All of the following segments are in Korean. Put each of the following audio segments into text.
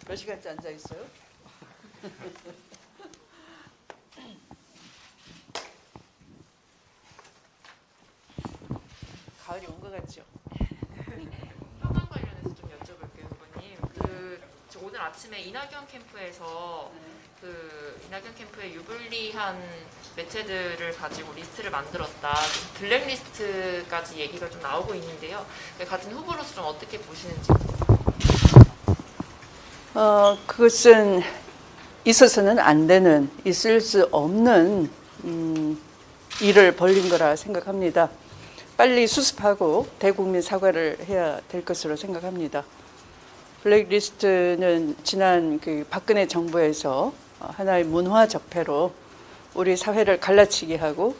몇 시간째 앉아 있어요? 가을이 온 것 같죠? 현안 관련해서 좀 여쭤볼게요, 후보님. 저 오늘 아침에 이낙연 캠프에서 이낙연 캠프의 유불리한 매체들을 가지고 리스트를 만들었다. 블랙리스트까지 얘기가 좀 나오고 있는데요. 같은 후보로서 좀 어떻게 보시는지. 그것은 있어서는 안 되는, 있을 수 없는 일을 벌린 거라 생각합니다. 빨리 수습하고 대국민 사과를 해야 될 것으로 생각합니다. 블랙리스트는 지난 박근혜 정부에서 하나의 문화 적폐로 우리 사회를 갈라치게 하고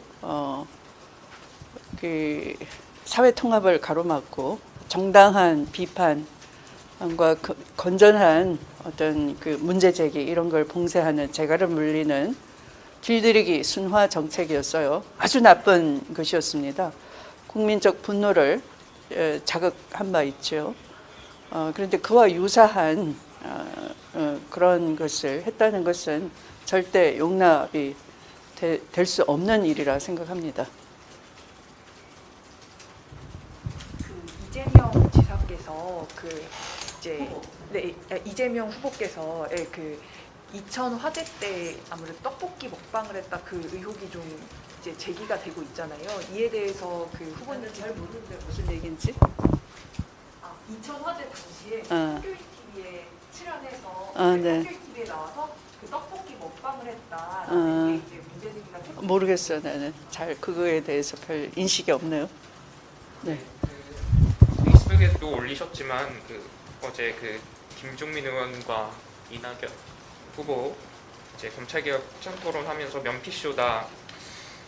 사회 통합을 가로막고 정당한 비판과 건전한 어떤 문제 제기 이런 걸 봉쇄하는 재갈을 물리는 길들이기 순화 정책이었어요. 아주 나쁜 것이었습니다. 국민적 분노를 자극한 바 있죠. 그런데 그와 유사한 그런 것을 했다는 것은 절대 용납이 될 수 없는 일이라 생각합니다. 이재명 지사께서 이재명 후보께서 2000 화재 때 아무래도 떡볶이 먹방을 했다 그 의혹이 좀 이제 제기가 되고 있잖아요. 이에 대해서 후보님 잘 모르는데 무슨 얘기인지. 2000 화재 당시에 학교일 TV에 출연해서 네. 학교일 TV에 나와서 떡볶이 먹방을 했다라는 게 이제 문제 제기가 되고 모르겠어요. 나는 잘 그거에 대해서 별 인식이 없네요. 네. 페이스북에도 올리셨지만 어제 김종민 의원과 이낙연 후보 이제 검찰개혁 혁신토론하면서 면피쇼다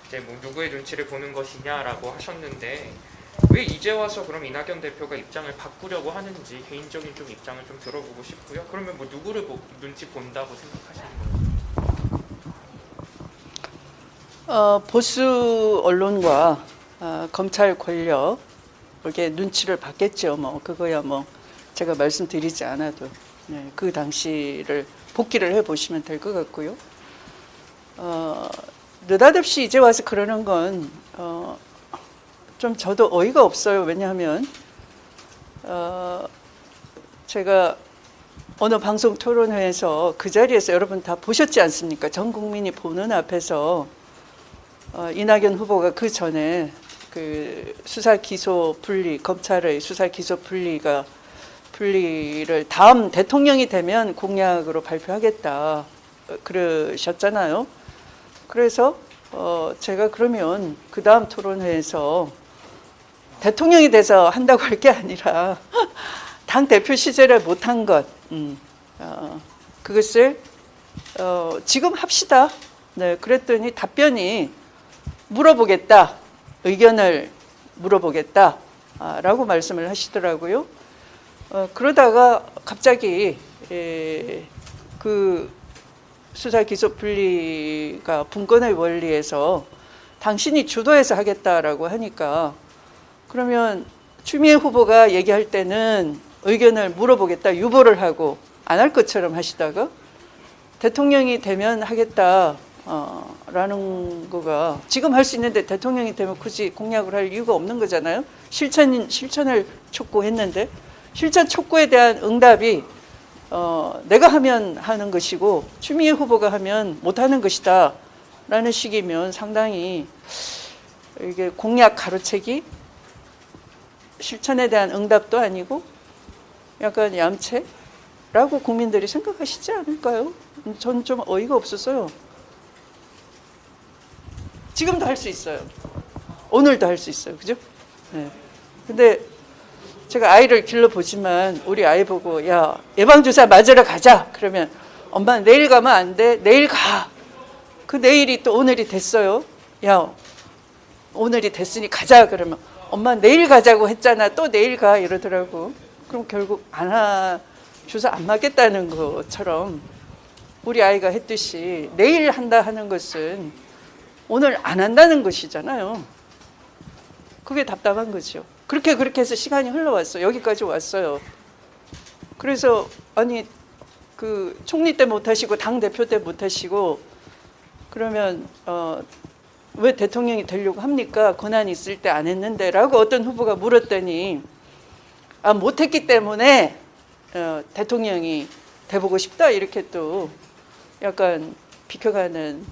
이제 뭐 누구의 눈치를 보는 것이냐라고 하셨는데 왜 이제 와서 그럼 이낙연 대표가 입장을 바꾸려고 하는지 개인적인 좀 입장을 좀 들어보고 싶고요. 그러면 뭐 누구를 눈치 본다고 생각하시는 거예요? 보수 언론과 검찰 권력 이렇게 눈치를 봤겠죠. 뭐 그거야 뭐 제가 말씀드리지 않아도 그 당시를 복기를 해 보시면 될 것 같고요. 느닷없이 이제 와서 그러는 건 좀 저도 어이가 없어요. 왜냐하면 제가 어느 방송 토론회에서 그 자리에서 여러분 다 보셨지 않습니까? 전 국민이 보는 앞에서 이낙연 후보가 그 전에 수사 기소 분리, 검찰의 수사 기소 분리를 다음 대통령이 되면 공약으로 발표하겠다 그러셨잖아요. 그래서 제가 그러면 그 다음 토론회에서 대통령이 돼서 한다고 할 게 아니라 당 대표 시절에 못한 것 그것을 지금 합시다. 네, 그랬더니 답변이 물어보겠다. 의견을 물어보겠다라고 말씀을 하시더라고요. 그러다가 갑자기 그 수사 기소 분리가 분권의 원리에서 당신이 주도해서 하겠다라고 하니까 그러면 추미애 후보가 얘기할 때는 의견을 물어보겠다 유보를 하고 안 할 것처럼 하시다가 대통령이 되면 하겠다 라는 거가 지금 할 수 있는데 대통령이 되면 굳이 공약을 할 이유가 없는 거잖아요. 실천을 촉구했는데 실천 촉구에 대한 응답이 내가 하면 하는 것이고 추미애 후보가 하면 못하는 것이다 라는 식이면 상당히 이게 공약 가로채기 실천에 대한 응답도 아니고 약간 얌체라고 국민들이 생각하시지 않을까요? 전 좀 어이가 없었어요. 지금도 할 수 있어요. 오늘도 할 수 있어요. 그죠? 네. 근데 제가 아이를 길러보지만 우리 아이 보고 야 예방주사 맞으러 가자. 그러면 엄마 내일 가면 안 돼. 내일 가. 그 내일이 또 오늘이 됐어요. 야 오늘이 됐으니 가자. 그러면 엄마 내일 가자고 했잖아. 또 내일 가 이러더라고. 그럼 결국 주사 안 맞겠다는 것처럼 우리 아이가 했듯이 내일 한다 하는 것은 오늘 안 한다는 것이잖아요. 그게 답답한 거죠. 그렇게 해서 시간이 흘러왔어요. 여기까지 왔어요. 그래서 아니 그 총리 때 못하시고 당 대표 때 못하시고 그러면 왜 대통령이 되려고 합니까? 권한이 있을 때 안 했는데라고 어떤 후보가 물었더니 못했기 때문에 대통령이 돼보고 싶다 이렇게 또 약간 비켜가는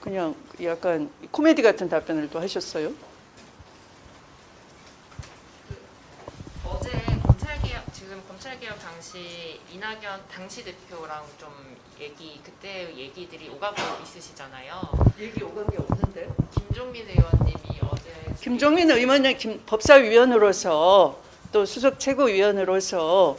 그냥 약간 코미디 같은 답변을 또 하셨어요. 어제 지금 검찰개혁 당시 이낙연 당시 대표랑 좀 그때 얘기들이 오가고 있으시잖아요. 얘기 오간 게 없는데. 김종민 의원님이 어제 김종민 의원은 법사위원으로서 또 수석 최고위원으로서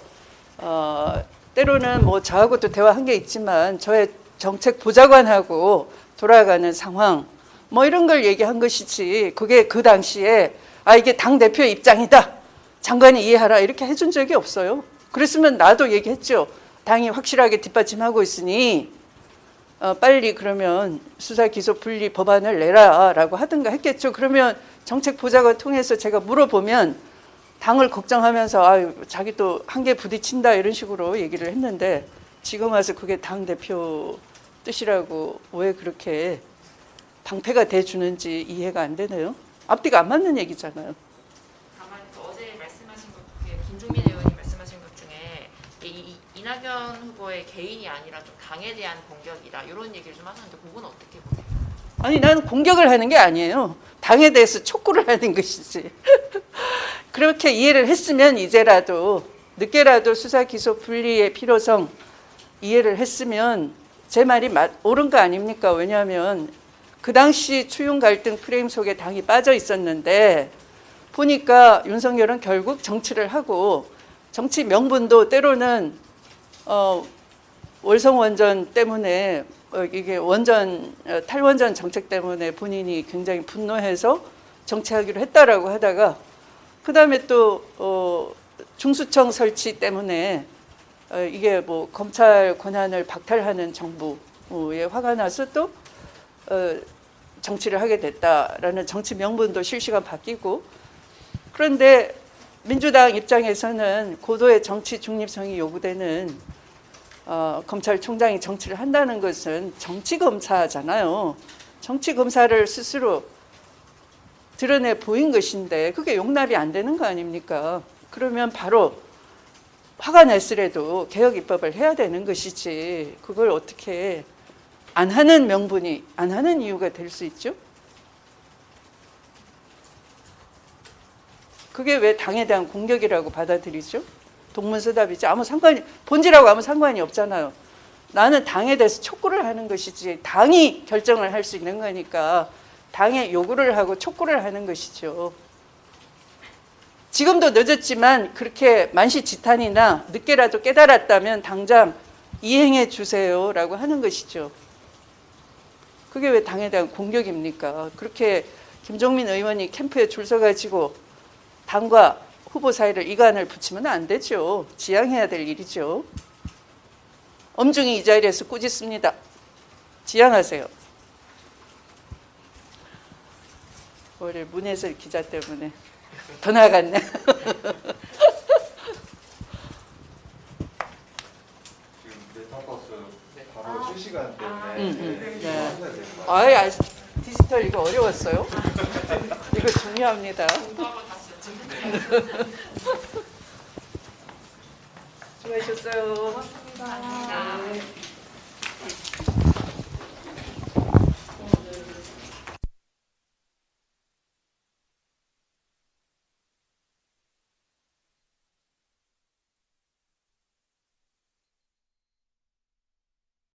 때로는 뭐 저하고도 대화한 게 있지만 저의 정책 보좌관하고 돌아가는 상황 뭐 이런 걸 얘기한 것이지 그게 그 당시에 이게 당 대표의 입장이다 장관이 이해하라 이렇게 해준 적이 없어요. 그랬으면 나도 얘기했죠. 당이 확실하게 뒷받침하고 있으니 빨리 그러면 수사 기소 분리 법안을 내라라고 하든가 했겠죠. 그러면 정책 보좌관 통해서 제가 물어보면 당을 걱정하면서 자기도 한계 부딪힌다 이런 식으로 얘기를 했는데 지금 와서 그게 당 대표 뜻이라고 왜 그렇게 방패가 돼주는지 이해가 안 되네요. 앞뒤가 안 맞는 얘기잖아요. 다만 어제 말씀하신 것 중에 김종민 의원이 말씀하신 것 중에 이낙연 후보의 개인이 아니라 좀 당에 대한 공격이다 이런 얘기를 좀 하셨는데 그건 어떻게 보세요? 아니 나는 공격을 하는 게 아니에요. 당에 대해서 촉구를 하는 것이지. 그렇게 이해를 했으면 이제라도 늦게라도 수사 기소 분리의 필요성 이해를 했으면 제 말이 옳은 거 아닙니까? 왜냐하면 그 당시 추윤 갈등 프레임 속에 당이 빠져 있었는데 보니까 윤석열은 결국 정치를 하고 정치 명분도 때로는 월성 원전 때문에 이게 원전 탈원전 정책 때문에 본인이 굉장히 분노해서 정치하기로 했다라고 하다가 그다음에 또 중수청 설치 때문에 이게 뭐 검찰 권한을 박탈하는 정부에 화가 나서 또 정치를 하게 됐다라는 정치 명분도 실시간 바뀌고 그런데 민주당 입장에서는 고도의 정치 중립성이 요구되는 검찰총장이 정치를 한다는 것은 정치검사잖아요. 정치검사를 스스로 드러내 보인 것인데 그게 용납이 안 되는 거 아닙니까? 그러면 바로 화가 났으래도 개혁 입법을 해야 되는 것이지 그걸 어떻게 안 하는 명분이 안 하는 이유가 될 수 있죠? 그게 왜 당에 대한 공격이라고 받아들이죠? 동문서답이지 아무 상관이 본질하고 아무 상관이 없잖아요. 나는 당에 대해서 촉구를 하는 것이지 당이 결정을 할 수 있는 거니까 당에 요구를 하고 촉구를 하는 것이죠. 지금도 늦었지만 그렇게 만시지탄이나 늦게라도 깨달았다면 당장 이행해 주세요라고 하는 것이죠. 그게 왜 당에 대한 공격입니까? 그렇게 김종민 의원이 캠프에 줄 서가지고 당과 후보 사이를 이간을 붙이면 안 되죠. 지양해야 될 일이죠. 엄중히 이 자리에서 꾸짖습니다. 지양하세요. 올해 문혜슬 기자 때문에 더 나갔네. 지금 메타버스 바로 실시간 때문에 네. 디지털 이거 어려웠어요. 이거 중요합니다. 공부하고 다시 여쭤볼게요. 수고하셨어요. 감사합니다. 네.